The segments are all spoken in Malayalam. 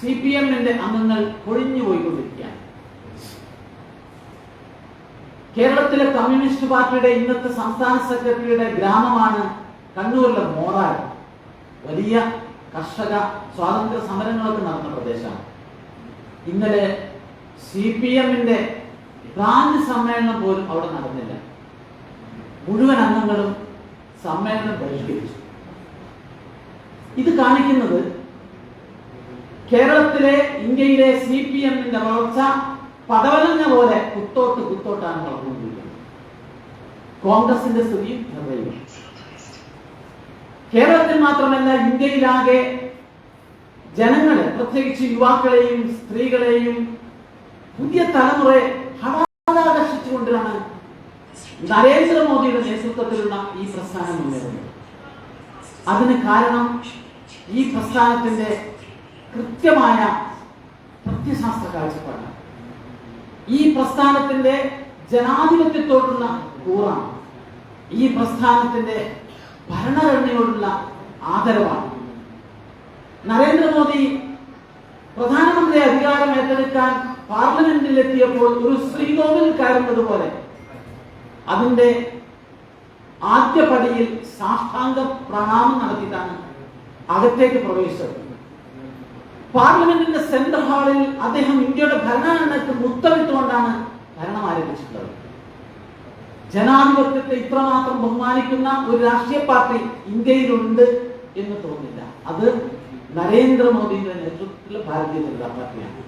CPM-ന്റെ അംഗങ്ങൾ കൊഴിഞ്ഞു പോയിക്കൊണ്ടിരിക്കുകയാണ്. കേരളത്തിലെ കമ്മ്യൂണിസ്റ്റ് പാർട്ടിയുടെ ഇന്നത്തെ സംസ്ഥാന സെക്രട്ടറിയുടെ ഗ്രാമമാണ് കണ്ണൂരിലെ മോറാട്. വലിയ കർഷക സ്വാതന്ത്ര്യ സമരങ്ങളൊക്കെ നടന്ന പ്രദേശമാണ്. ഇന്നലെ CPM-ന്റെ ബ്രാഞ്ച് സമ്മേളനം പോലും അവിടെ നടന്നില്ല. മുഴുവൻ അംഗങ്ങളും സമ്മേളനം ബഹിഷ്കരിച്ചു. ഇത് കാണിക്കുന്നത് കേരളത്തിലെ ഇന്ത്യയിലെ CPM-ന്റെ വളർച്ച പടവലഞ്ഞ പോലെ കുത്തോട്ടാണ് വളർന്നുകൊണ്ടിരിക്കുന്നത്. കോൺഗ്രസിന്റെ സ്ഥിതിയും നിർവഹിക്കും. കേരളത്തിൽ മാത്രമല്ല, ഇന്ത്യയിലാകെ ജനങ്ങളെ, പ്രത്യേകിച്ച് യുവാക്കളെയും സ്ത്രീകളെയും പുതിയ തലമുറയെ ആകർഷിച്ചുകൊണ്ടാണ് നരേന്ദ്രമോദിയുടെ നേതൃത്വത്തിലുള്ള ഈ പ്രസ്ഥാനം മുന്നേറുന്നത്. അതിന് കാരണം ഈ പ്രസ്ഥാനത്തിന്റെ കൃത്യമായ പ്രത്യശാസ്ത്ര കാഴ്ചപ്പാടാണ്. ഈ പ്രസ്ഥാനത്തിന്റെ ജനാധിപത്യത്തോടുള്ള കൂറാണ്. ഈ പ്രസ്ഥാനത്തിന്റെ ഭരണഘടനയോടുള്ള ആദരവാണ്. നരേന്ദ്രമോദി പ്രധാനമന്ത്രി അധികാരം ഏറ്റെടുക്കാൻ പാർലമെന്റിലെത്തിയപ്പോൾ ഒരു ശ്രീകോവിൽ കയറുന്നത് പോലെ അതിന്റെ ആദ്യ പടിയിൽ സാഷ്ടാംഗ പ്രണാമം നടത്തിയിട്ടാണ് അകത്തേക്ക് പ്രവേശിച്ചത്. പാർലമെന്റിന്റെ സെൻട്രൽ ഹാളിൽ അദ്ദേഹം ഇന്ത്യയുടെ ഭരണഘടനയ്ക്ക് മുത്തമിട്ടുകൊണ്ടാണ് ഭരണം ആരംഭിച്ചിട്ടുള്ളത്. ജനാധിപത്യത്തെ ഇത്രമാത്രം ബഹുമാനിക്കുന്ന ഒരു രാഷ്ട്രീയ പാർട്ടി ഇന്ത്യയിലുണ്ട് എന്ന് തോന്നില്ല. അത് നരേന്ദ്രമോദിയുടെ നേതൃത്വത്തിലുള്ള ഭാരതീയ ജനതാ പാർട്ടിയാണ്.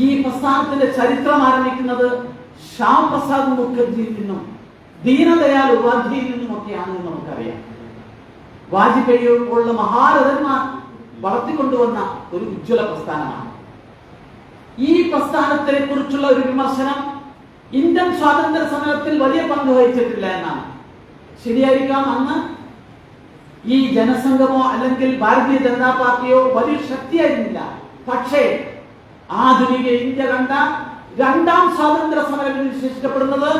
ഈ പ്രസ്ഥാനത്തിന്റെ ചരിത്രം ആരംഭിക്കുന്നത് ശ്യാം പ്രസാദ് മുഖർജിയിൽ നിന്നും ദീനദയാൽ ഉപാധ്യായിൽ നിന്നുമൊക്കെയാണെന്ന് നമുക്കറിയാം. വാജ്പേയി പോലുള്ള മഹാരഥന്മാർ വളർത്തിക്കൊണ്ടുവന്ന ഒരു ഉജ്ജ്വല പ്രസ്ഥാനമാണ്. ഈ പ്രസ്ഥാനത്തെ കുറിച്ചുള്ള ഒരു വിമർശനം ഇന്ത്യൻ സ്വാതന്ത്ര്യ സമരത്തിൽ വലിയ പങ്ക് വഹിച്ചിട്ടില്ല എന്നാണ്. ശരിയായിരിക്കാം, അന്ന് ഈ ജനസംഘമോ അല്ലെങ്കിൽ ഭാരതീയ ജനതാ പാർട്ടിയോ വലിയ ശക്തിയായിരുന്നില്ല. പക്ഷേ ആധുനിക ഇന്ത്യ കണ്ട രണ്ടാം സ്വാതന്ത്ര്യ സമരം എന്ന് വിശേഷിക്കപ്പെടുന്നത്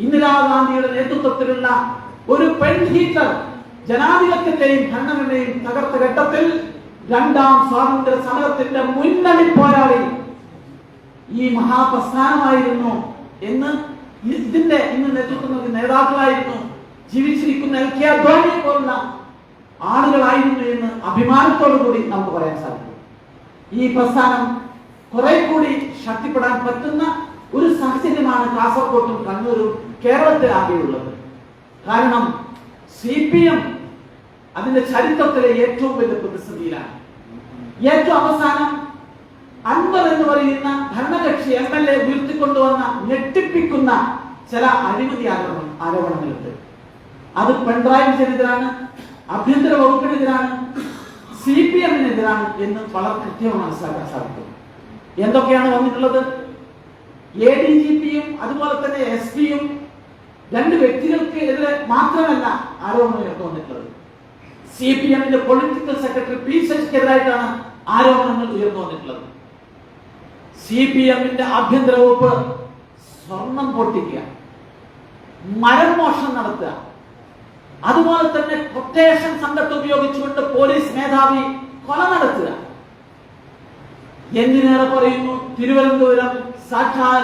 ഇന്ദിരാഗാന്ധിയുടെ നേതൃത്വത്തിലുള്ള ഒരു പെൺഹീറ്റർ ജനാധിപത്യത്തെയും ഭരണഘടനയും തകർത്ത ഘട്ടത്തിൽ രണ്ടാം സ്വാതന്ത്ര്യ സമരത്തിന്റെ മുന്നണി പോരാളി ഈ മഹാപ്രസ്ഥാനമായിരുന്നു എന്ന്, ഇതിന്റെ ഇന്ന് നേതൃത്വം നൽകുന്ന നേതാക്കളായിരുന്നു, ജീവിച്ചിരിക്കുന്ന LK അദ്വാനിയെ പോലുള്ള ആളുകളായിരുന്നു എന്ന് അഭിമാനത്തോടു കൂടി നമുക്ക് പറയാൻ സാധിക്കും. ഈ പ്രസ്ഥാനം കുറെ കൂടി ശക്തിപ്പെടാൻ പറ്റുന്ന ഒരു സാഹചര്യമാണ് കാസർഗോട്ടും കണ്ണൂരും കേരളത്തിലാകെയുള്ളത്. കാരണം CPM അതിന്റെ ചരിത്രത്തിലെ ഏറ്റവും വലിയ പ്രതിസന്ധിയിലാണ്. ഏറ്റവും അവസാനം അൻവർ എന്ന് പറയുന്ന ഭരണകക്ഷി MLA ഉയർത്തിക്കൊണ്ടുവന്ന ഞെട്ടിപ്പിക്കുന്ന ചില അഴിമതി ആരോപണങ്ങളുണ്ട്. അത് പിണറായി വിജയനെതിരാണ്, ആഭ്യന്തര വകുപ്പിനെതിരാണ്, CPM-നെതിരാണ് എന്ന് വളരെ കൃത്യമായി മനസ്സിലാക്കാൻ സാധിക്കും. എന്തൊക്കെയാണ് വന്നിട്ടുള്ളത്? ADGP-യും അതുപോലെ തന്നെ SP-യും രണ്ട് വ്യക്തികൾക്ക് എതിരെ മാത്രമല്ല ആരോപണം ഉയർന്നു വന്നിട്ടുള്ളത്. CPM-ന്റെ പൊളിറ്റിക്കൽ സെക്രട്ടറി P. ശശിക്കെതിരായിട്ടാണ് ആരോപണങ്ങൾ ഉയർന്നു വന്നിട്ടുള്ളത്. CPM-ന്റെ ആഭ്യന്തര വകുപ്പ് സ്വർണം പൊട്ടിക്കുക, മരം മോഷണം നടത്തുക, അതുപോലെ തന്നെ കൊട്ടേഷൻ സംഘത്തെ ഉപയോഗിച്ചുകൊണ്ട് പോലീസ് മേധാവി കൊല നടത്തുക. എന്തിനേറെ പറയുന്നു, തിരുവനന്തപുരം സാക്ഷാൽ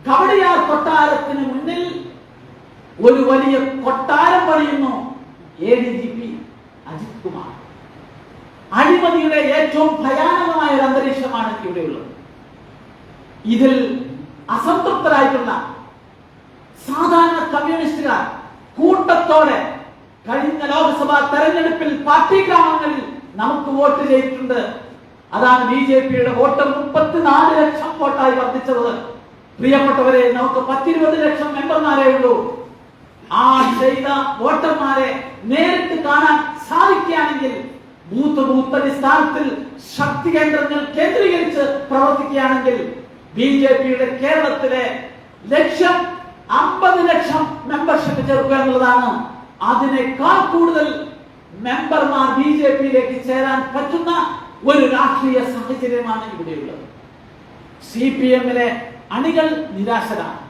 കവടിയാർ കൊട്ടാരത്തിന് മുന്നിൽ ഒരു വലിയ കൊട്ടാരം പണിയുന്നു ADGP അജിത് കുമാർ. അഴിമതിയുടെ ഏറ്റവും ഭയാനകമായ ഒരു അന്തരീക്ഷമാണ് ഇവിടെയുള്ളത്. ഇതിൽ അസംതൃപ്തരായിട്ടുള്ള സാധാരണ കമ്മ്യൂണിസ്റ്റുകാർ കൂട്ടത്തോടെ കഴിഞ്ഞ ലോക്സഭാ തെരഞ്ഞെടുപ്പിൽ പാർട്ടി ഗ്രാമങ്ങളിൽ നമുക്ക് വോട്ട് ചെയ്തിട്ടുണ്ട്. അതാണ് BJP-യുടെ വോട്ട് 34 ലക്ഷം വോട്ടായി വർദ്ധിച്ചത്. പ്രിയപ്പെട്ടവരെ, നമുക്ക് 10-20 ലക്ഷം മെമ്പർമാരേ ഉള്ളൂ. ആ ചെയ്ത വോട്ടർമാരെ നേരിട്ട് കാണാൻ സാധിക്കുകയാണെങ്കിൽ, ബൂത്ത് അടിസ്ഥാനത്തിൽ ശക്തി കേന്ദ്രങ്ങൾ കേന്ദ്രീകരിച്ച് പ്രവർത്തിക്കുകയാണെങ്കിൽ BJP-യുടെ കേരളത്തിലെ ലക്ഷ്യം 50 ലക്ഷം മെമ്പർഷിപ്പ് ചേർക്കുക എന്നുള്ളതാണ്. അതിനേക്കാൾ കൂടുതൽ മെമ്പർമാർ BJP-യിലേക്ക് ചേരാൻ പറ്റുന്ന ഒരു രാഷ്ട്രീയ സാഹചര്യമാണ് ഇവിടെയുള്ളത്. CPM-ലെ അണികൾ നിരാശരാണ്.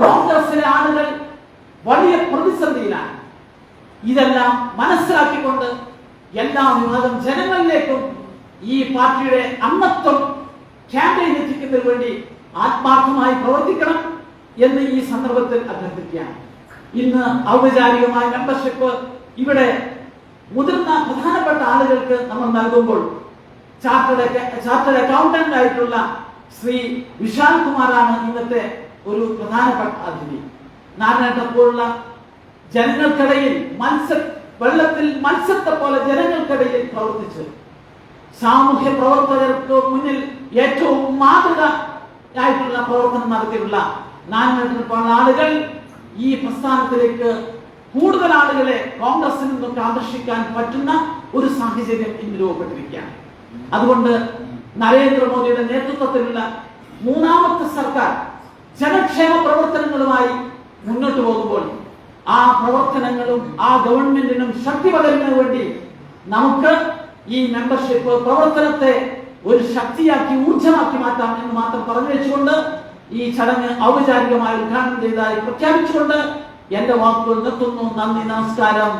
കോൺഗ്രസിലെ ആളുകൾ വലിയ പ്രതിസന്ധിയിലാണ്. ഇതെല്ലാം മനസ്സിലാക്കിക്കൊണ്ട് എല്ലാ വിഭാഗം ജനങ്ങളിലേക്കും ഈ പാർട്ടിയുടെ അംഗത്വം ക്യാമ്പയിൻ എത്തിക്കുന്നതിന് വേണ്ടി ആത്മാർത്ഥമായി പ്രവർത്തിക്കണം എന്ന് ഈ സന്ദർഭത്തിൽ അഭ്യർത്ഥിക്കുകയാണ്. ഇന്ന് ഔപചാരികമായ മെമ്പർഷിപ്പ് ഇവിടെ മുതിർന്ന പ്രധാനപ്പെട്ട ആളുകൾക്ക് നമ്മൾ നൽകുമ്പോൾ ചാർട്ടേഡ് അക്കൗണ്ടന്റ് ആയിട്ടുള്ള ശ്രീ വിശാൽ കുമാറാണ് ഇന്നത്തെ ഒരു പ്രധാനപ്പെട്ട അതിഥി. നാരായണപ്പോലുള്ള ജനങ്ങൾക്കിടയിൽ വെള്ളത്തിൽ മത്സ്യത്തെ പോലെ ജനങ്ങൾക്കിടയിൽ പ്രവർത്തിച്ച് സാമൂഹ്യ പ്രവർത്തകർക്ക് മുന്നിൽ ഏറ്റവും മാതൃകയായിട്ടുള്ള പ്രവർത്തനം നടത്തിയിട്ടുള്ള നാരായണപ്പോലുള്ള ആളുകൾ ഈ പ്രസ്ഥാനത്തിലേക്ക് കൂടുതൽ ആളുകളെ കോൺഗ്രസിൽ നിന്നൊക്കെ ആകർഷിക്കാൻ പറ്റുന്ന ഒരു സാഹചര്യം ഇന്ന് രൂപപ്പെട്ടിരിക്കുകയാണ്. അതുകൊണ്ട് നരേന്ദ്രമോദിയുടെ നേതൃത്വത്തിലുള്ള മൂന്നാമത്തെ സർക്കാർ ജനക്ഷേമ പ്രവർത്തനങ്ങളുമായി മുന്നോട്ട് പോകുമ്പോൾ ആ പ്രവർത്തനങ്ങളും ആ ഗവൺമെന്റിനും ശക്തി പകരുന്നതിന് വേണ്ടി നമുക്ക് ഈ മെമ്പർഷിപ്പ് പ്രവർത്തനത്തെ ഒരു ശക്തിയാക്കി ഊർജമാക്കി മാറ്റാം എന്ന് മാത്രം പറഞ്ഞു വെച്ചുകൊണ്ട് ഈ ചടങ്ങ് ഔപചാരികമായി ഉദ്ഘാടനം ചെയ്തതായി പ്രഖ്യാപിച്ചുകൊണ്ട് എന്റെ വാക്കുകൾ നിർത്തുന്നു. നന്ദി, നമസ്കാരം.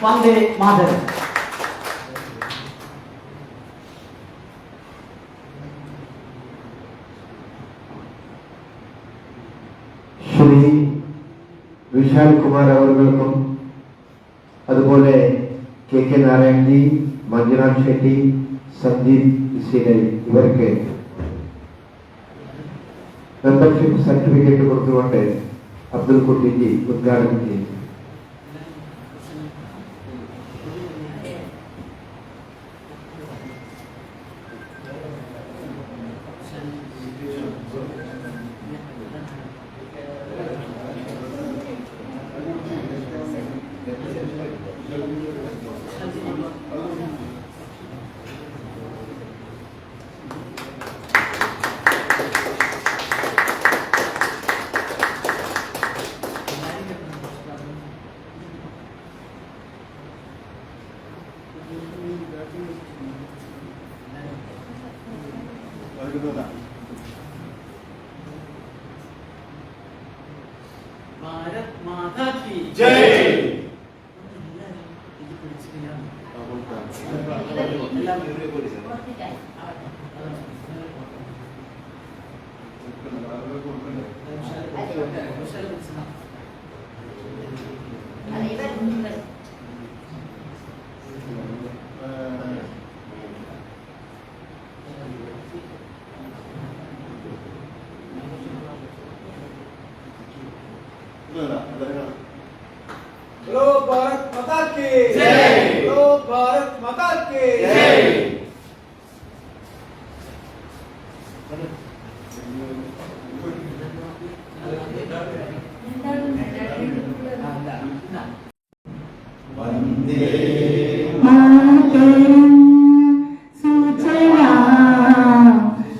വന്ദേ മാതരം. ശ്രീ വിശാൽ കുമാർ അവർക്കും അതുപോലെ കെ നാരായൺജി, മഞ്ജുനാഥ് ഷെട്ടി, സന്ദീപ് സീനൽ ഇവർക്ക് മെമ്പർഷിപ്പ് സർട്ടിഫിക്കറ്റ് കൊടുത്തുകൊണ്ട് അബ്ദുൽ കുട്ടിജി ഉദ്ഘാടനം ചെയ്തു. भारत माता की जय। बोलो भारत माता की जय। बोलो भारत माता की जय। वन्दे मातरं सुजला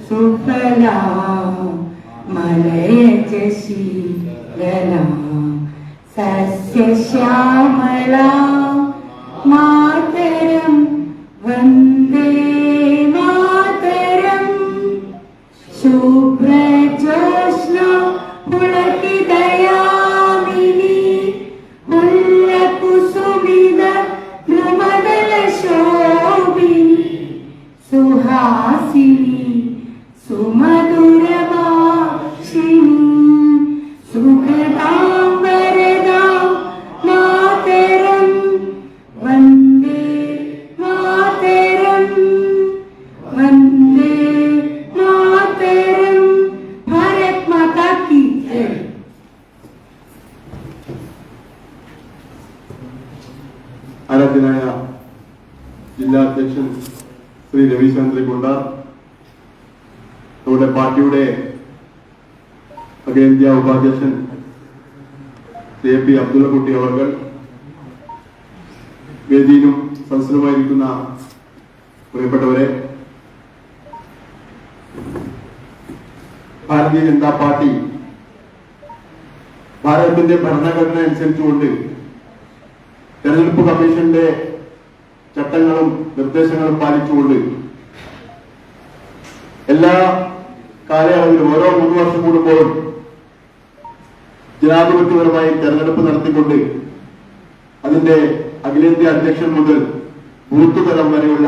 सुफला मलयज शीतला सस्यश्यामला मातरं वन्दे मातरं शुभ्रजोत्स्ना पुलकितयामिनी मुल्लकुसुमित द्रुमदलशोभिनी सुहासिनी सुमधुरभाषिणी सुखदां वरदां मातरं वन्दे मातरं वन्दे मातरं भारत माता की जय। ആരാധ്യനായ ജില്ലാ അധ്യക്ഷൻ ശ്രീ രവിചന്ദ്രകുണ്ട, നമ്മുടെ പാർട്ടിയുടെ അഖിലേന്ത്യാ ഉപാധ്യക്ഷൻ ശ്രീ പി അബ്ദുള്ളക്കുട്ടി അവർ, വേദിയിലും സദസ്സിലുമായിരിക്കുന്ന പ്രിയപ്പെട്ടവരെ, ഭാരതീയ ജനതാ പാർട്ടി ഭാരതത്തിന്റെ ഭരണഘടന അനുസരിച്ചുകൊണ്ട് തെരഞ്ഞെടുപ്പ് കമ്മീഷന്റെ ചട്ടങ്ങളും നിർദ്ദേശങ്ങളും പാലിച്ചുകൊണ്ട് എല്ലാ കാലയളവിലും ഓരോ 3 വർഷം കൂടുമ്പോഴും ജനാധിപത്യപരമായി തെരഞ്ഞെടുപ്പ് നടത്തിക്കൊണ്ട് അതിന്റെ അഖിലേന്ത്യാ അധ്യക്ഷൻ മുതൽ ബൂത്ത് തലം വരെയുള്ള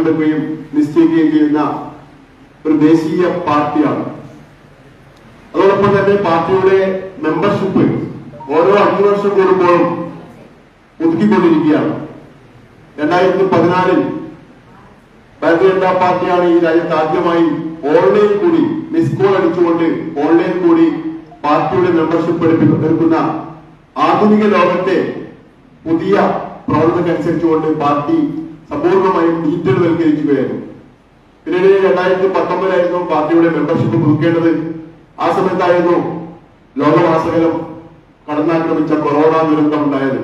തെരഞ്ഞെടുക്കുകയും നിശ്ചയിക്കുകയും ചെയ്യുന്ന ഒരു ദേശീയ പാർട്ടിയാണ്. അതോടൊപ്പം തന്നെ പാർട്ടിയുടെ മെമ്പർഷിപ്പ് ഓരോ 5 വർഷം കൂടുമ്പോഴും പുതുക്കിക്കൊണ്ടിരിക്കുകയാണ്. 2014 ഭാരതീയ ജനതാ പാർട്ടിയാണ് ഈ രാജ്യത്ത് ആദ്യമായി ഓൺലൈൻ കൂടി മിസ് കോൾ അടിച്ചുകൊണ്ട് ഓൺലൈൻ കൂടി പാർട്ടിയുടെ മെമ്പർഷിപ്പ് എടുക്കുന്ന ആധുനിക ലോകത്തെ പുതിയ പ്രവണതക്കനുസരിച്ചുകൊണ്ട് പാർട്ടി സമ്പൂർണ്ണമായും ഡിജിറ്റൽവൽക്കരിക്കുകയായിരുന്നു. പിന്നീട് 2019 പാർട്ടിയുടെ മെമ്പർഷിപ്പ് പുതുക്കേണ്ടത്. ആ സമയത്തായിരുന്നു ലോകമാസകലം കടന്നാക്രമിച്ച കൊറോണ ദുരന്തം ഉണ്ടായത്.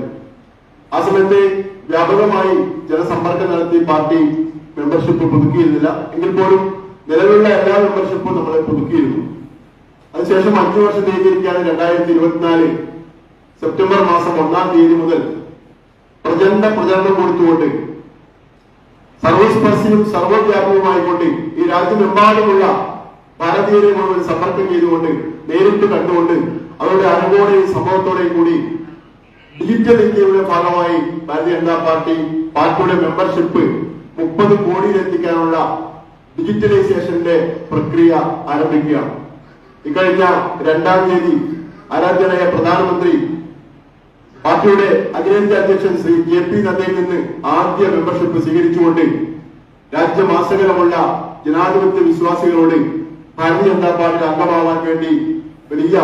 ആ സമയത്ത് വ്യാപകമായി ജനസമ്പർക്കം നടത്തി പാർട്ടി മെമ്പർഷിപ്പ് പുതുക്കിയിരുന്നില്ല. എങ്കിൽ പോലും നിലവിലുള്ള എല്ലാ മെമ്പർഷിപ്പും നമ്മൾ പുതുക്കിയിരുന്നു. അതിനുശേഷം 5 വർഷം തിരിച്ചിരിക്കുകയാണ് 2024 സെപ്റ്റംബർ മാസം 1-ാം തീയതി മുതൽ പ്രചണ്ഡ പ്രചരണം കൊടുത്തുകൊണ്ട് സർവസ്പർശിയും സർവവ്യാപകവുമായിക്കൊണ്ട് ഈ രാജ്യമെമ്പാടുമുള്ള ഭാരതീയരെ മുഴുവൻ സമ്പർക്കം ചെയ്തുകൊണ്ട് നേരിട്ട് കണ്ടുകൊണ്ട് അവരുടെ അറിവോടെയും സംഭവത്തോടെയും കൂടി ഡിജിറ്റൽ ഇന്ത്യയുടെ ഭാഗമായി ഭാരതീയ ജനതാ പാർട്ടിയുടെ മെമ്പർഷിപ്പ് 30 കോടിയിലെത്തിക്കാനുള്ള ഡിജിറ്റലൈസേഷന്റെ പ്രക്രിയ ആരംഭിക്കുകയാണ്. ഇക്കഴിഞ്ഞ 2-ാം തീയതി ആരാധ്യനായ പ്രധാനമന്ത്രി പാർട്ടിയുടെ അഖിലേന്ത്യാ അധ്യക്ഷൻ ശ്രീ JP നദ്ദയിൽ നിന്ന് ആദ്യ മെമ്പർഷിപ്പ് സ്വീകരിച്ചുകൊണ്ട് രാജ്യമാസകലമുള്ള ജനാധിപത്യ വിശ്വാസികളോട് ഭാരതീയ ജനതാ പാർട്ടിയുടെ അംഗമാവാൻ വേണ്ടി വലിയ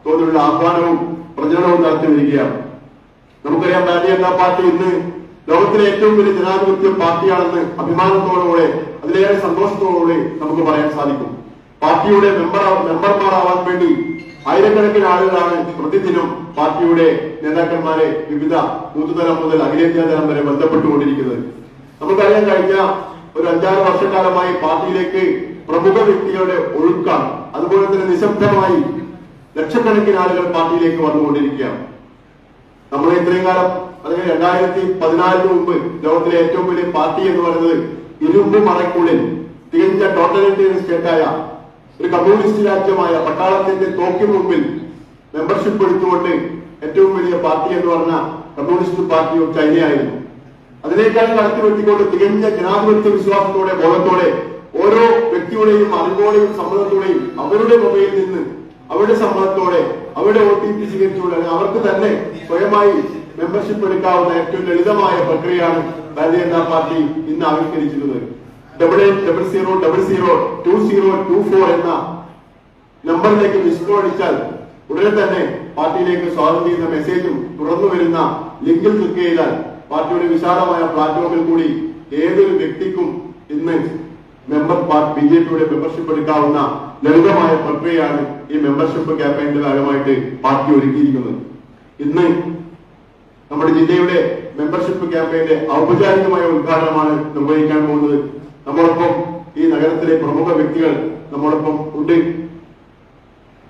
തോതിലുള്ള ആഹ്വാനവും പ്രചരണവും നടത്തി വരികയാണ്. നമുക്കറിയാം, ഭാരതീയ ജനതാ പാർട്ടി ഇന്ന് ലോകത്തിലെ ഏറ്റവും വലിയ ജനാധിപത്യ പാർട്ടിയാണെന്ന് അഭിമാനത്തോടുകൂടെ അതിലേറെ സന്തോഷത്തോടുകൂടെ നമുക്ക് പറയാൻ സാധിക്കും. പാർട്ടിയുടെ മെമ്പർമാരാവാൻ വേണ്ടി ആയിരക്കണക്കിന് ആളുകളാണ് പ്രതിദിനം പാർട്ടിയുടെ നേതാക്കന്മാരെ വിവിധ ബൂത്ത് തലം മുതൽ അഖിലേന്ത്യാ തലം വരെ ബന്ധപ്പെട്ടുകൊണ്ടിരിക്കുന്നത്. നമുക്കറിയാൻ കഴിഞ്ഞ ഒരു 5-6 വർഷക്കാലമായി പാർട്ടിയിലേക്ക് പ്രമുഖ വ്യക്തികളുടെ ഒഴുക്കാണ്. അതുപോലെ തന്നെ നിശബ്ദമായി ലക്ഷക്കണക്കിന് ആളുകൾ പാർട്ടിയിലേക്ക് വന്നുകൊണ്ടിരിക്കുകയാണ്. നമ്മൾ ഇത്രയും കാലം, അതായത് 2014 മുമ്പ് ലോകത്തിലെ ഏറ്റവും വലിയ പാർട്ടി എന്ന് പറയുന്നത് ഇരുമ്പ് മറയ്ക്കുള്ളിൽ തികഞ്ഞ ടോട്ടലിറ്റേറിയൻ സ്റ്റേറ്റായ ഒരു കമ്മ്യൂണിസ്റ്റ് രാജ്യമായ പട്ടാളത്തിന്റെ തോക്കിന് മുമ്പിൽ മെമ്പർഷിപ്പ് എടുത്തുകൊണ്ട് ഏറ്റവും വലിയ പാർട്ടി എന്ന് പറഞ്ഞ കമ്മ്യൂണിസ്റ്റ് പാർട്ടി ഓഫ് ചൈനയായിരുന്നു. അതിനേക്കാൾ കടത്തിവെട്ടിക്കൊണ്ട് തികഞ്ഞ ജനാധിപത്യ വിശ്വാസത്തോടെ ബോധത്തോടെ ഓരോ വ്യക്തിയുടെയും അറിവോടെയും സമ്മതത്തോടെയും അവരുടെ മൊബൈലിൽ നിന്ന് അവരുടെ സമ്മതത്തോടെ അവരുടെ OTP സ്വീകരിച്ചുകൊണ്ട് അവർക്ക് തന്നെ സ്വയമായി മെമ്പർഷിപ്പ് എടുക്കാവുന്ന ഏറ്റവും ലളിതമായ പ്രക്രിയയാണ് ഭാരതീയ ജനതാ പാർട്ടി ഇന്ന് ആവിഷ്കരിച്ചിരുന്നത്. 8800002024 എന്ന നമ്പറിലേക്ക് മിസ് കോൾ അടിച്ചാൽ ഉടനെ തന്നെ പാർട്ടിയിലേക്ക് സ്വാഗതം ചെയ്യുന്ന മെസ്സേജും തുടർന്നു വരുന്ന ലിങ്കിൽ ക്ലിക്ക് ചെയ്താൽ പാർട്ടിയുടെ വിശാലമായ പ്ലാറ്റ്ഫോമിൽ കൂടി ഏതൊരു വ്യക്തിക്കും ഇന്ന് BJPയുടെ മെമ്പർഷിപ്പ് എടുക്കാവുന്ന ലളിതമായ പ്രക്രിയയാണ് ഈ മെമ്പർഷിപ്പ് ക്യാമ്പയിന്റെ ഭാഗമായിട്ട് പാർട്ടി ഒരുക്കിയിരിക്കുന്നത്. ഇന്ന് നമ്മുടെ ജില്ലയുടെ മെമ്പർഷിപ്പ് ക്യാമ്പയിന്റെ ഔപചാരികമായ ഉദ്ഘാടനമാണ് നിർവഹിക്കാൻ പോകുന്നത്. നമ്മോടൊപ്പം ഈ നഗരത്തിലെ പ്രമുഖ വ്യക്തികൾ നമ്മോടൊപ്പം ഉണ്ട്.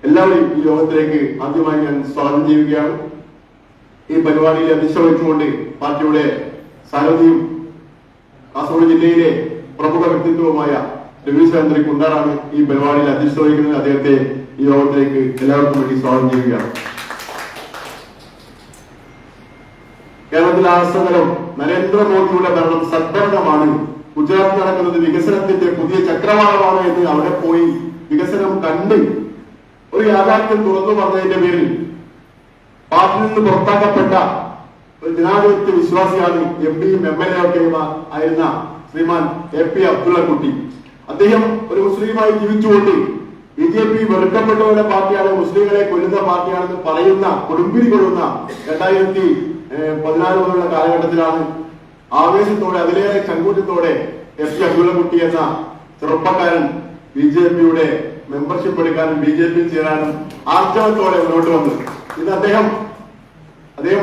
എല്ലാവരെയും ഈ യോഗത്തിലേക്ക് ആദ്യമായി ഞാൻ സ്വാഗതം ചെയ്യുകയാണ്. ഈ പരിപാടിയിൽ അധ്യക്ഷത വഹിച്ചുകൊണ്ട് പാർട്ടിയുടെ സാരഥിയും കാസർഗോഡ് ജില്ലയിലെ പ്രമുഖ വ്യക്തിത്വവുമായ രവീന്ദ്രൻ കുണ്ടാറാണ് ഈ പരിപാടിയിൽ അധ്യക്ഷത വഹിക്കുന്നത്. അദ്ദേഹത്തെ ഈ യോഗത്തിലേക്ക് എല്ലാവർക്കും വേണ്ടി സ്വാഗതം ചെയ്യുകയാണ്. കേരളത്തിൽ ആസകലം നരേന്ദ്രമോദിയുടെ ഭരണം സദ്ഭരണമാണ്, ഗുജറാത്ത് നടക്കുന്നത് വികസനത്തിന്റെ പുതിയ ചക്രവാളമാണ് എന്ന് അവിടെ പോയി വികസനം കണ്ട് ഒരു യാഥാർത്ഥ്യം തുറന്നു പറഞ്ഞതിന്റെ പേരിൽ പാർട്ടിയിൽ നിന്ന് പുറത്താക്കപ്പെട്ട ഒരു ജനാധിപത്യ വിശ്വാസിയാണ് MP-യും MLA ഒക്കെ ആയിരുന്ന ശ്രീമാൻ AP അബ്ദുള്ളക്കുട്ടി. അദ്ദേഹം ഒരു മുസ്ലിമായി ജീവിച്ചുകൊണ്ട് BJP വെറുക്കപ്പെട്ടവരുടെ പാർട്ടിയാണ്, മുസ്ലിങ്ങളെ കൊല്ലുന്ന പാർട്ടിയാണെന്ന് പറയുന്ന കൊടുമ്പിരി കൊള്ളുന്ന 2014 മുതലുള്ള കാലഘട്ടത്തിലാണ് ആവേശത്തോടെ അതിലേറെ ചങ്കൂറ്റത്തോടെ SP അബ്ദുള്ളക്കുട്ടി എന്ന ചെറുപ്പക്കാരൻ BJPയുടെ മെമ്പർഷിപ്പ് എടുക്കാനും BJP ചേരാനും ആർജവത്തോടെ മുന്നോട്ട് വന്നു. ഇന്ന് അദ്ദേഹം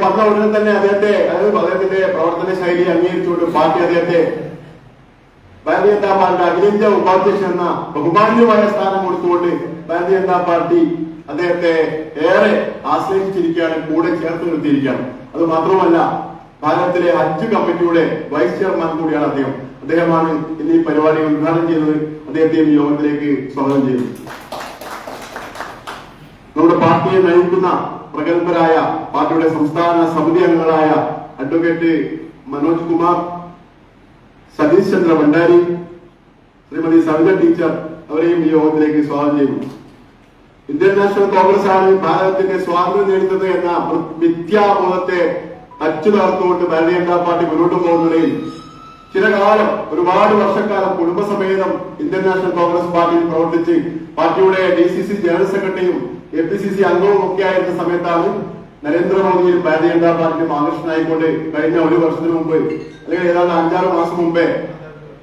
വന്ന ഉടനെ തന്നെ അദ്ദേഹത്തിന്റെ പ്രവർത്തന ശൈലി അംഗീകരിച്ചുകൊണ്ട് പാർട്ടി അദ്ദേഹത്തെ ഭാരതീയ ജനതാ പാർട്ടിയുടെ അഖിലേന്ത്യാ ഉപാധ്യക്ഷൻ എന്ന ബഹുമാന്യമായ സ്ഥാനം കൊടുത്തുകൊണ്ട് ഭാരതീയ ജനതാ പാർട്ടി അദ്ദേഹത്തെ ഏറെ ആശ്രയിച്ചിരിക്കുകയാണ്, കൂടെ ചേർത്ത് നിർത്തിയിരിക്കുകയാണ്. അത് മാത്രമല്ല, ഭാരതത്തിലെ ഹജ്ജ് കമ്മിറ്റിയുടെ വൈസ് ചെയർമാൻ കൂടിയാണ് അദ്ദേഹം. അദ്ദേഹമാണ് ഇന്ന് ഈ പരിപാടി ഉദ്ഘാടനം ചെയ്തത്. അദ്ദേഹത്തെ ഈ യോഗത്തിലേക്ക് സ്വാഗതം ചെയ്യുന്നു. നമ്മുടെ പാർട്ടിയെ നയിക്കുന്ന പ്രഗത്ഭരായ പാർട്ടിയുടെ സംസ്ഥാന സമിതി അംഗങ്ങളായ അഡ്വക്കേറ്റ് മനോജ് കുമാർ, സതീഷ് ചന്ദ്ര ഭണ്ഡാരി, ശ്രീമതി സവിത ടീച്ചർ അവരെയും ഈ യോഗത്തിലേക്ക് സ്വാഗതം ചെയ്യുന്നു. ഇന്ത്യൻ നാഷണൽ കോൺഗ്രസ് ആണ് ഭാരതത്തിന്റെ സ്വാതന്ത്ര്യം നേടുന്നത് എന്ന മിഥ്യാബോധത്തെ അച്ചുതകർത്തുകൊണ്ട് ഭാരതീയ ജനതാ പാർട്ടി മുന്നോട്ട് പോകുന്നതിൽ ചിരകാലം, ഒരുപാട് വർഷക്കാലം കുടുംബസമേതം ഇന്ത്യൻ നാഷണൽ കോൺഗ്രസ് പാർട്ടിയിൽ പ്രവർത്തിച്ച് പാർട്ടിയുടെ DCC ജനറൽ സെക്രട്ടറിയും APCC അംഗവും ഒക്കെ ആയിരുന്ന സമയത്താണ് നരേന്ദ്രമോദിയിൽ ഭാരതീയ ജനതാ പാർട്ടിയും ആകർഷണമായിക്കൊണ്ട് കഴിഞ്ഞ ഒരു വർഷത്തിന് മുമ്പ് അല്ലെങ്കിൽ ഏതാണ്ട് 5-6 മാസം മുമ്പേ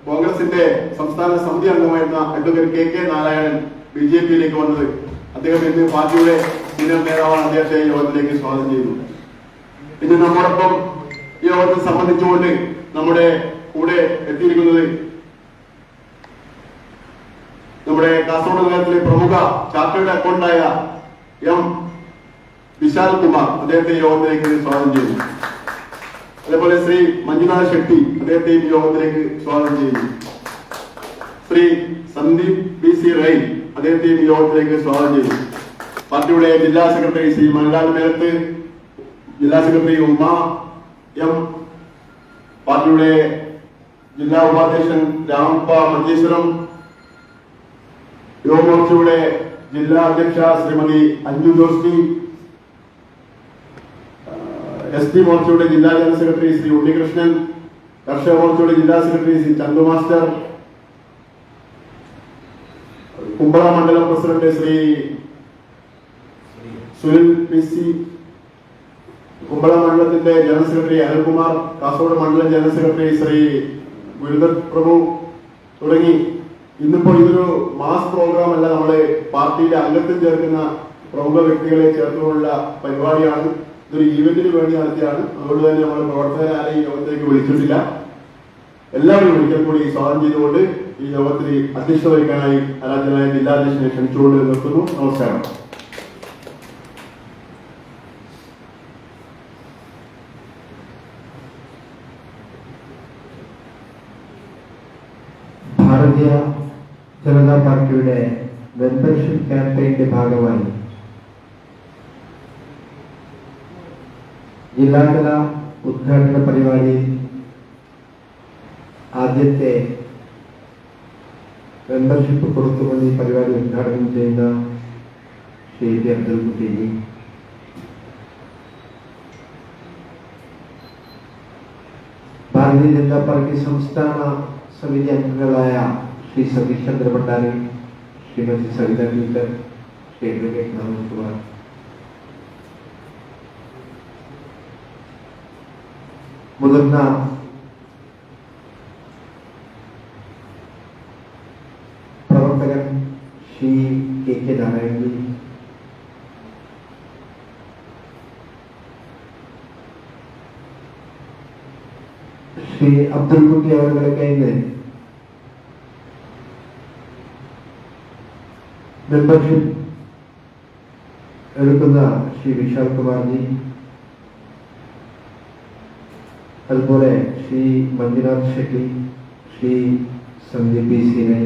കോൺഗ്രസിന്റെ സംസ്ഥാന സമിതി അംഗമായിരുന്ന അഡ്വക്കേറ്റ് KK നാരായണൻ BJPയിലേക്ക് വന്നത്. അദ്ദേഹം ഇന്ന് പാർട്ടിയുടെ സീനിയർ നേതാവാണ്. അദ്ദേഹത്തെ യോഗത്തിലേക്ക് സ്വാഗതം ചെയ്യുന്നു. ഇന്ന് നമ്മോടൊപ്പം ഈ യോഗത്തെ സംബന്ധിച്ചുകൊണ്ട് നമ്മുടെ കൂടെ എത്തിയിരിക്കുന്നത് നമ്മുടെ കാസർഗോഡ് നഗരത്തിലെ പ്രമുഖ ചാർട്ടേഡ് അക്കൗണ്ടായ M. വിശാൽ കുമാർ, അദ്ദേഹത്തെ യോഗത്തിലേക്ക് സ്വാഗതം ചെയ്യുന്നു. അതേപോലെ ശ്രീ മഞ്ജുനാഥ് ഷെട്ടി, അദ്ദേഹത്തെയും യോഗത്തിലേക്ക് സ്വാഗതം ചെയ്യുന്നു. ശ്രീ സന്ദീപ് BC റൈ, അദ്ദേഹത്തെയും യോഗത്തിലേക്ക് സ്വാഗതം ചെയ്യുന്നു. പാർട്ടിയുടെ ജില്ലാ സെക്രട്ടറി ശ്രീ മൻലാൽ മേലത്ത്, ജില്ലാ സെക്രട്ടറി ഉമ M, പാർട്ടിയുടെ ജില്ലാ ഉപാധ്യക്ഷൻ രാമപ്പ മഞ്ചേശ്വരം, യുവമോർച്ചയുടെ ജില്ലാ അധ്യക്ഷ ശ്രീമതി അഞ്ജു ജോസ്റ്റി, ST മോർച്ചയുടെ ജില്ലാ ജനറൽ സെക്രട്ടറി ശ്രീ ഉണ്ണികൃഷ്ണൻ, കർഷക മോർച്ചയുടെ ജില്ലാ സെക്രട്ടറി ശ്രീ ചന്തു മാസ്റ്റർ, കുമ്പള മണ്ഡലം പ്രസിഡന്റ് ശ്രീ സുനിൽ PC, കുമ്പള മണ്ഡലത്തിന്റെ ജനറൽ സെക്രട്ടറി അനിൽകുമാർ, കാസർഗോഡ് മണ്ഡലം ജനറൽ സെക്രട്ടറി ശ്രീ ഗുരുദർ പ്രഭു തുടങ്ങി ഇന്നിപ്പോ ഇതൊരു മാസ് പ്രോഗ്രാം അല്ല, നമ്മളെ പാർട്ടിയിലെ അംഗത്തിൽ ചേർക്കുന്ന പ്രമുഖ വ്യക്തികളെ ചേർത്തുകൊണ്ടുള്ള പരിപാടിയാണ്. ഇതൊരു ഈവന്റിന് വേണ്ടി നടത്തിയാണ്. അതുകൊണ്ട് തന്നെ നമ്മൾ പ്രവർത്തകരെ ഈ യോഗത്തിലേക്ക് വിളിച്ചിട്ടില്ല. എല്ലാവരും ഒരിക്കൽ കൂടി സ്വാഗതം ചെയ്തുകൊണ്ട് ഈ യോഗത്തിൽ അധ്യക്ഷത വഹിക്കാനായി ആരാധനായ ജില്ലാധ്യക്ഷനെ ക്ഷണിച്ചുകൊണ്ട് നിർത്തുന്നു. നമസ്കാരം. ഭാരതീയ ജനതാ പാർട്ടിയുടെ മെമ്പർഷിപ്പ് ക്യാമ്പയിന്റെ ഭാഗമായി ജില്ലാതല ഉദ്ഘാടന പരിപാടിയിൽ ആദ്യത്തെ മെമ്പർഷിപ്പ് കൊടുത്തുകൊണ്ട് ഈ പരിപാടി ഉദ്ഘാടനം ചെയ്യുന്ന ശ്രീ അബ്ദുൽ കുട്ടി, ഭാരതീയ ജനതാ പാർട്ടി സംസ്ഥാന സമിതി അംഗങ്ങളായ ശ്രീ സതീഷ് ചന്ദ്ര ഭണ്ഡാരി, ശ്രീമതി സവിത ടീച്ചർ, ശ്രീ അഡ്വക്കേറ്റ് മനോജ് കുമാർ, മുതിർന്ന പ്രവർത്തകൻ ശ്രീ KK നാരായണൻ, ശ്രീ അബ്ദുൽ കുട്ടി അവരുടെ കയ്യിൽ മെമ്പർഷിപ്പ് എടുക്കുന്ന ശ്രീ വിശാൽ കുമാർജി, അതുപോലെ ശ്രീ മഞ്ജുനാഥ് ഷെട്ടി, ശ്രീ സന്ദീപ് BC റൈ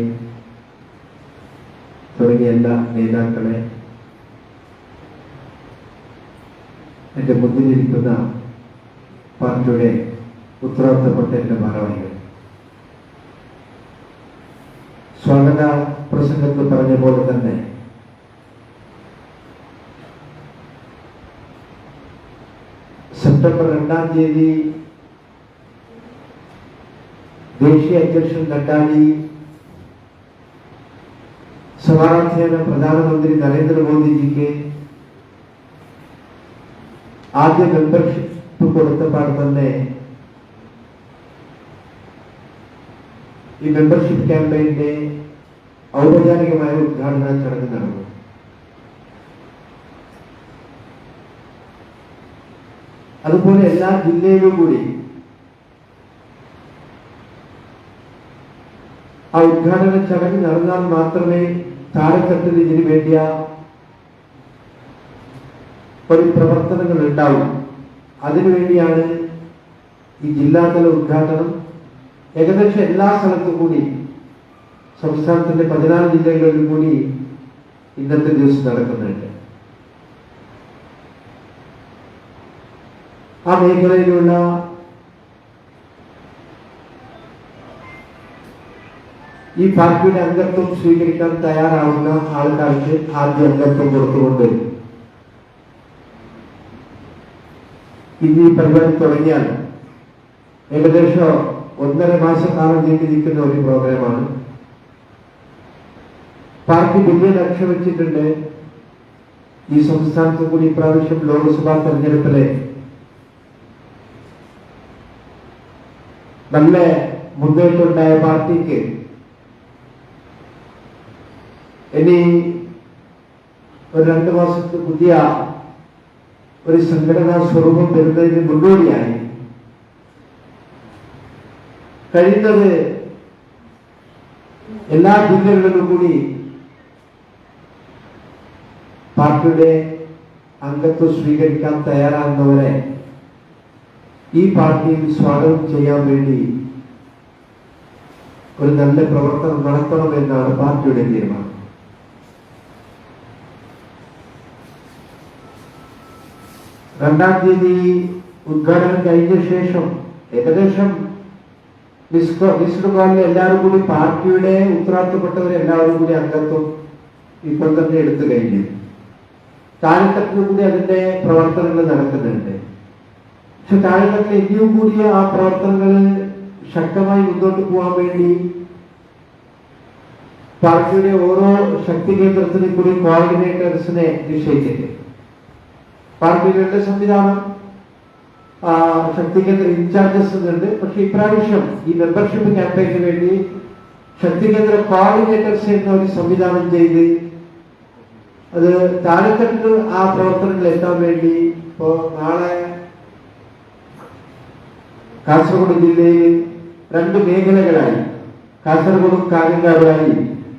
തുടങ്ങിയ എല്ലാ നേതാക്കളെ, എന്റെ മുന്നിലിരിക്കുന്ന പാർട്ടിയുടെ ഉത്തരവാദിത്തപ്പെട്ട എന്റെ ഭാരവാഹികൾ, സ്വാഗത പ്രസംഗത്തിൽ പറഞ്ഞ പോലെ തന്നെ സെപ്റ്റംബർ 2-ാം തീയതി ദേശീയ അധ്യക്ഷൻ നഡ്ഡാജി സമാരാധ്യേന പ്രധാനമന്ത്രി നരേന്ദ്രമോദിജിക്ക് ആദ്യ മെമ്പർഷിപ്പ് കൊടുത്തപ്പോൾ തന്നെ ഈ മെമ്പർഷിപ്പ് ക്യാമ്പയിന്റെ ഔപചാരികമായ ഉദ്ഘാടന ചടങ്ങ് നടന്നു. അതുപോലെ എല്ലാ ജില്ലയിലും കൂടി ആ ഉദ്ഘാടന ചടങ്ങ് നടന്നാൽ മാത്രമേ താഴെത്തട്ടിൽ ഇതിനു വേണ്ടിയ ഒരു പ്രവർത്തനങ്ങൾ ഉണ്ടാവും. അതിനുവേണ്ടിയാണ് ഈ ജില്ലാതല ഉദ്ഘാടനം ഏകദേശം എല്ലാ സ്ഥലത്തും കൂടി, സംസ്ഥാനത്തിന്റെ 14 ജില്ലകളിലും കൂടി ഇന്നത്തെ ദിവസം നടക്കുന്നുണ്ട്. ആ മേഖലയിലുള്ള ഈ പാർട്ടിയുടെ അംഗത്വം സ്വീകരിക്കാൻ തയ്യാറാവുന്ന ആൾക്കാർക്ക് ആദ്യ അംഗത്വം കൊടുത്തുകൊണ്ട് ഇന്ന് ഈ പരിപാടി തുടങ്ങിയാൽ ഏകദേശം 1.5 മാസക്കാലം നീണ്ടു നിൽക്കുന്ന ഒരു പ്രോഗ്രാമാണ്. പാർട്ടി വലിയ ലക്ഷ്യം വെച്ചിട്ടുണ്ട്. ഈ സംസ്ഥാനത്ത് കൂടി ഇപ്രാവശ്യം ലോക്സഭാ തെരഞ്ഞെടുപ്പിലെ നല്ല മുന്നേറ്റമുണ്ടായ പാർട്ടിക്ക് ഇനി ഒരു 2 മാസത്തെ പുതിയ ഒരു സംഘടനാ സ്വരൂപം വരുന്നതിന് മുന്നോടിയായി കഴിയുന്നത് എല്ലാ ജില്ലകളിലും കൂടി പാർട്ടിയുടെ അംഗത്വം സ്വീകരിക്കാൻ തയ്യാറാകുന്നവരെ ഈ പാർട്ടിയിൽ സ്വാഗതം ചെയ്യാൻ വേണ്ടി ഒരു നല്ല പ്രവർത്തനം നടത്തണമെന്നാണ് പാർട്ടിയുടെ തീരുമാനം. രണ്ടാം തീയതി ഉദ്ഘാടനം കഴിഞ്ഞ ശേഷം ഏകദേശം മിസ്ഡ് കോളിൽ എല്ലാവരും കൂടി പാർട്ടിയുടെ ഉത്തരവാദിത്തപ്പെട്ടവരെല്ലാവരും കൂടി അംഗത്വം ഇപ്പോൾ തന്നെ എടുത്തു കഴിഞ്ഞു. താഴെത്തട്ടിൽ കൂടി അതിന്റെ പ്രവർത്തനങ്ങൾ നടക്കുന്നുണ്ട്. പക്ഷെ താഴെത്തട്ടിൽ ഇനിയും കൂടിയ ആ പ്രവർത്തനങ്ങൾ ശക്തമായി മുന്നോട്ട് പോകാൻ വേണ്ടി പാർട്ടിയുടെ ഓരോ ശക്തി കേന്ദ്രത്തിനും കൂടി കോർഡിനേറ്റേഴ്സിനെ നിശ്ചയിച്ചിട്ട് പാർട്ടിയുടെ സംവിധാനം ശക്തി കേന്ദ്ര ഇൻചാർജസ് ഉണ്ട്. പക്ഷെ ഇപ്രാവശ്യം ഈ മെമ്പർഷിപ്പ് ക്യാമ്പയിന് വേണ്ടി ശക്തി കേന്ദ്ര കോർഡിനേറ്റേഴ്സ് എന്ന ഒരു സംവിധാനം ചെയ്ത് അത് താഴെത്തട്ടിൽ ആ പ്രവർത്തനങ്ങൾ എത്താൻ വേണ്ടി ഇപ്പോ നാളെ കാസർഗോഡ് ജില്ലയിൽ 2 മേഖലകളായി കാസർഗോഡും കാഞ്ഞങ്ങാടുമായി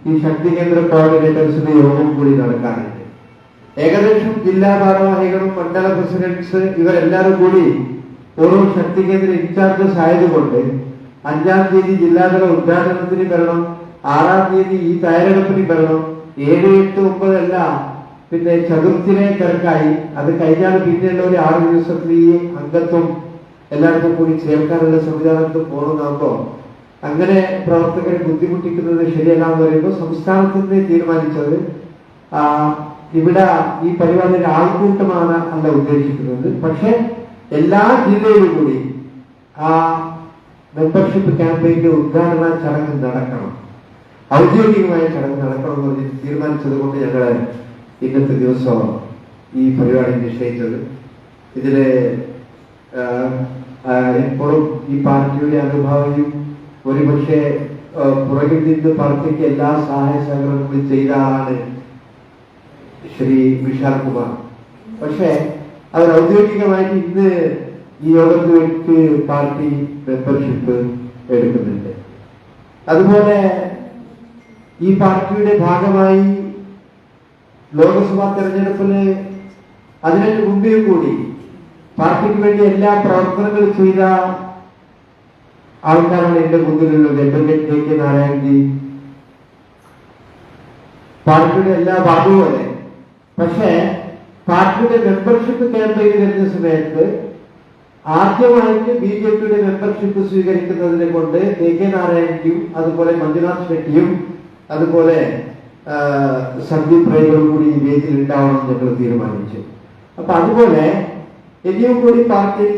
ഈ ശക്തി കേന്ദ്ര കോർഡിനേറ്റേഴ്സിന്റെ യോഗം കൂടി നടക്കാറുണ്ട്. ഏകദേശം ജില്ലാ ഭാരവാഹികളും മണ്ഡല പ്രസിഡന്റ്സ് ഇവരെല്ലാവരും കൂടി ഓരോ ശക്തി കേന്ദ്ര ഇൻചാർജസ് ആയതുകൊണ്ട് 5-ാം തീയതി ജില്ലാതല ഉദ്ഘാടനത്തിന് വരണം, 6-ാം തീയതി ഈ തയ്യാറെടുപ്പിന് വരണം, 7, 8, 9 എല്ലാം പിന്നെ ചതുർത്ഥിനെ തിരക്കായി. അത് കഴിഞ്ഞാൽ പിന്നെയുള്ള ഒരു 6 ദിവസത്തിൽ ഈ അംഗത്വം എല്ലാവർക്കും കൂടി ചേർക്കാനുള്ള സംവിധാനത്തിൽ പോകണമെന്നാകുമ്പോ അങ്ങനെ പ്രവർത്തകരെ ബുദ്ധിമുട്ടിക്കുന്നത് ശരിയല്ല എന്ന് പറയുമ്പോൾ സംസ്ഥാനത്തിന്റെ തീരുമാനിച്ചത് ഇവിടെ ഈ പരിപാടിയുടെ ആൾക്കൂട്ടമാണ് അല്ല ഉദ്ദേശിക്കുന്നത്. പക്ഷെ എല്ലാ ജില്ലയിലും കൂടി ആ മെമ്പർഷിപ്പ് ക്യാമ്പയിന്റെ ഉദ്ഘാടന ചടങ്ങ് നടക്കണം, ഔദ്യോഗികമായ ചടങ്ങ് നടക്കണം എന്ന് പറഞ്ഞ് തീരുമാനിച്ചത് കൊണ്ട് ഞങ്ങൾ ഇന്നത്തെ ദിവസം ഈ പരിപാടി നിശ്ചയിച്ചത്. ഇതില് എപ്പോഴും ഈ പാർട്ടിയുടെ അനുഭാവിയും ഒരുപക്ഷെ പുറകിൽ നിന്ന് പാർട്ടിക്ക് എല്ലാ സഹായ സഹകരണങ്ങളും ചെയ്ത ആളാണ് ശ്രീ വിശാൽ കുമാർ. പക്ഷെ അവർ ഔദ്യോഗികമായിട്ട് ഇന്ന് ഈ യോഗത്തിൽ വെച്ച് പാർട്ടി മെമ്പർഷിപ്പ് എടുക്കുന്നുണ്ട്. അതുപോലെ ഈ പാർട്ടിയുടെ ഭാഗമായി ലോക്സഭാ തെരഞ്ഞെടുപ്പിന് അതിനു മുമ്പേ കൂടി പാർട്ടിക്ക് വേണ്ടി എല്ലാ പ്രവർത്തനങ്ങളും ചെയ്ത ആൾക്കാരാണ് എന്റെ മുന്നിലുള്ളത്. അഡ്വക്കേറ്റ് കെ കെ നാരായണൻജി പാർട്ടിയുടെ എല്ലാ ഭാഗവുമല്ലേ. പക്ഷേ പാർട്ടിയുടെ മെമ്പർഷിപ്പ് ക്യാമ്പയിന് വരുന്ന സമയത്ത് ആദ്യമായിട്ട് BJPയുടെ മെമ്പർഷിപ്പ് സ്വീകരിക്കുന്നതിനെ കൊണ്ട് കെ കെ നാരായണൻജിയും അതുപോലെ മഞ്ജുനാഥ് ഷെട്ടിയും അതുപോലെ സന്ദീപ് റൈകളും കൂടി ഈ വേദിയിൽ ഉണ്ടാവണം ഞങ്ങൾ തീരുമാനിച്ചു. അപ്പൊ അതുപോലെ ഇനിയും കൂടി പാർട്ടി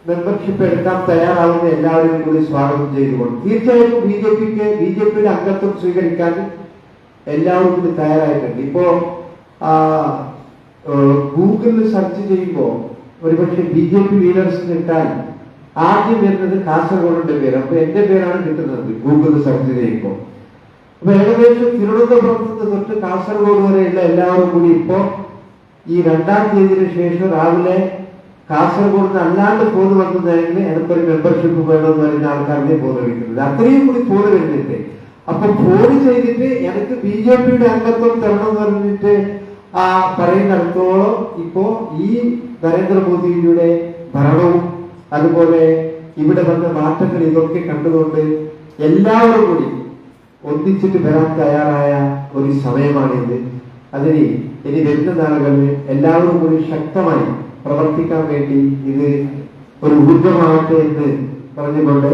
മെമ്പർഷിപ്പ് എടുക്കാൻ തയ്യാറാവുന്ന എല്ലാവരെയും കൂടി സ്വാഗതം ചെയ്തുകൊണ്ട് തീർച്ചയായിട്ടും BJPയുടെ അംഗത്വം സ്വീകരിക്കാൻ എല്ലാവരും കൂടി തയ്യാറായിട്ടുണ്ട്. ഇപ്പോ ഗൂഗിളിൽ സെർച്ച് ചെയ്യുമ്പോൾ ഒരുപക്ഷെ BJP ലീഡേഴ്സിന് ഇട്ടാൽ ആദ്യം വരുന്നത് കാസർഗോഡിന്റെ പേര്. അപ്പൊ എന്റെ പേരാണ് കിട്ടുന്നത് ഗൂഗിളിൽ സെർച്ച് ചെയ്യുമ്പോൾ. അപ്പൊ ഏകദേശം തിരുവനന്തപുരത്ത് നിന്ന് തൊട്ട് കാസർഗോഡ് വരെയുള്ള എല്ലാവരും കൂടി ഇപ്പോ ഈ 2-ാം തീയതിന് ശേഷം രാവിലെ കാസർഗോഡ് നിന്ന് അല്ലാണ്ട് പോന്ന് വന്നതെങ്കിൽ എനിക്കൊരു മെമ്പർഷിപ്പ് വേണമെന്ന് പറയുന്ന ആൾക്കാരുടെ പോന്ന് വിളിക്കുന്നത്. അത്രയും കൂടി പോന്ന് വരുന്നുണ്ട്. അപ്പൊ ഫോണ് ചെയ്തിട്ട് എനിക്ക് BJPയുടെ അംഗത്വം തരണം എന്ന് പറഞ്ഞിട്ട് പറയുന്നിടത്തോളം ഇപ്പോ ഈ നരേന്ദ്രമോദിയുടെ ഭരണവും അതുപോലെ ഇവിടെ വന്ന മാറ്റങ്ങൾ ഇതൊക്കെ കണ്ടുകൊണ്ട് എല്ലാവരും കൂടി ഒന്നിച്ചിട്ട് വരാൻ തയ്യാറായ ഒരു സമയമാണിത്. അതിന് ഇനി വരുന്ന നാളുകളിൽ എല്ലാവരും കൂടി ശക്തമായി പ്രവർത്തിക്കാൻ വേണ്ടി ഇത് ഒരു ഊർജമാവട്ടെ എന്ന് പറഞ്ഞുകൊണ്ട്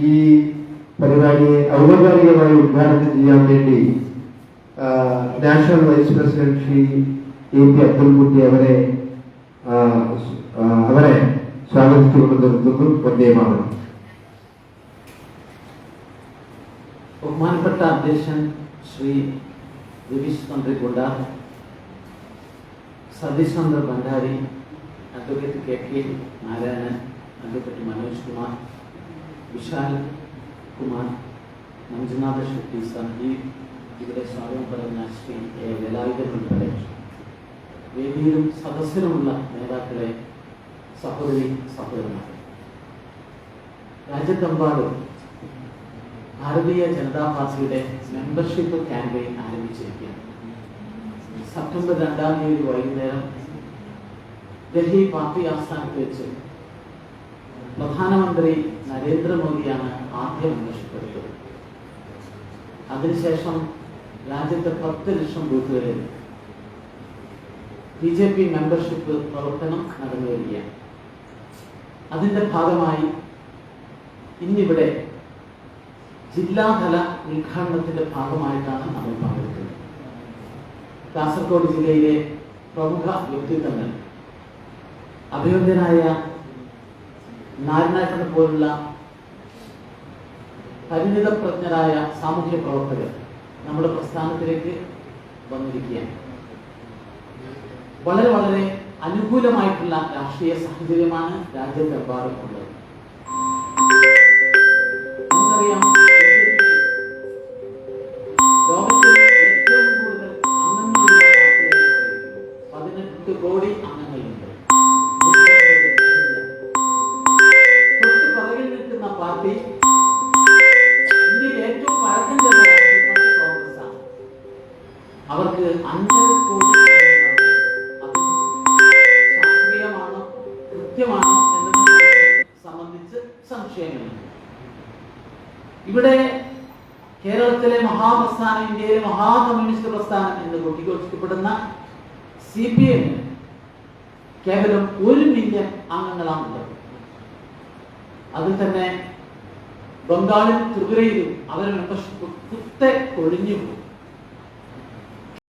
ഈ പരിപാടിയെ ഔപചാരികമായി ഉദ്ഘാടനം ചെയ്യാൻ വേണ്ടി national vice president Shri A P Abdullakutty അവരെ സ്വാഗതിച്ചുകൊണ്ട് നിർത്തുന്നു. വന്ദേമാതരം. ബഹുമാനപ്പെട്ട അധ്യക്ഷൻ Shri Ravish Tantri Kundar, Satish Chandra Bhandari, advocate K K Narayanan, advocate Manoj Kumar, Vishal Kumar, Manjunatha Shetty Sandeep, ഇവിടെ സ്വാഗതം പറഞ്ഞ ശ്രീ എ വേലായുധൻ ഉൾപ്പെടെ വേദിയിലും സദസ്സിലുമുള്ള നേതാക്കളെ, സഹോദരി സഹോദരന്മാരെ, രാജ്യത്തെമ്പാടും ഭാരതീയ ജനതാ പാർട്ടിയുടെ മെമ്പർഷിപ്പ് ക്യാമ്പയിൻ ആരംഭിച്ചിരിക്കുകയാണ്. സെപ്റ്റംബർ 2-ാം തീയതി വൈകുന്നേരം ഡൽഹി പാർട്ടി ആസ്ഥാനത്ത് വെച്ച് പ്രധാനമന്ത്രി നരേന്ദ്രമോദിയാണ് ആദ്യ മെമ്പർഷിപ്പ് എടുത്തത്. അതിനുശേഷം രാജ്യത്തെ 10 ലക്ഷം ബൂത്തുകളിൽ BJP മെമ്പർഷിപ്പ് പ്രവർത്തനം നടന്നു വരികയാണ്. അതിന്റെ ഭാഗമായി ഇന്നിവിടെ ജില്ലാതല ഉദ്ഘാടനത്തിന്റെ ഭാഗമായിട്ടാണ് നമ്മൾ പങ്കെടുക്കുന്നത്. കാസർഗോഡ് ജില്ലയിലെ പ്രമുഖ വ്യക്തിത്വങ്ങൾ, അഭിനന്ദനായ നാരായണനെ പോലുള്ള പരിണിതപ്രജ്ഞരായ സാമൂഹ്യ പ്രവർത്തകർ നമ്മുടെ പ്രസ്ഥാനത്തിലേക്ക് വന്നിരിക്കുകയാണ്. വളരെ വളരെ അനുകൂലമായിട്ടുള്ള രാഷ്ട്രീയ സാഹചര്യമാണ് രാജ്യത്തെമ്പാടും ഉള്ളത്. നമുക്കറിയാം, ലോകത്തിൽ ഏറ്റവും കൂടുതൽ അംഗങ്ങളുള്ള പാർട്ടിയാണ് 18 കോടി അംഗങ്ങളുണ്ട്. തൊട്ട് പുറകിൽ നിൽക്കുന്ന പാർട്ടി ഇന്ത്യയിൽ ഏറ്റവും പഴക്കം ചെന്ന രാഷ്ട്രീയ പാർട്ടി കോൺഗ്രസ് ആണ്. അവർക്ക് 5 കോടി ശാസ്ത്രീയമാണോ കൃത്യമാണോ എന്നതിനെ സംബന്ധിച്ച് സംശയങ്ങളുണ്ട്. ഇവിടെ കേരളത്തിലെ മഹാപ്രസ്ഥാനം, ഇന്ത്യയിലെ മഹാകമ്മ്യൂണിസ്റ്റ് പ്രസ്ഥാനം എന്ന് കൊട്ടിഘോഷിക്കപ്പെടുന്ന CPM കേവലം 1 മില്യൺ അംഗങ്ങളാണുള്ളത്. അതിൽ തന്നെ ബംഗാളിലും ത്രിപുരയിലും അവരുടെ മെമ്പർഷിപ്പ് കുത്തെ കൊഴിഞ്ഞു പോകും.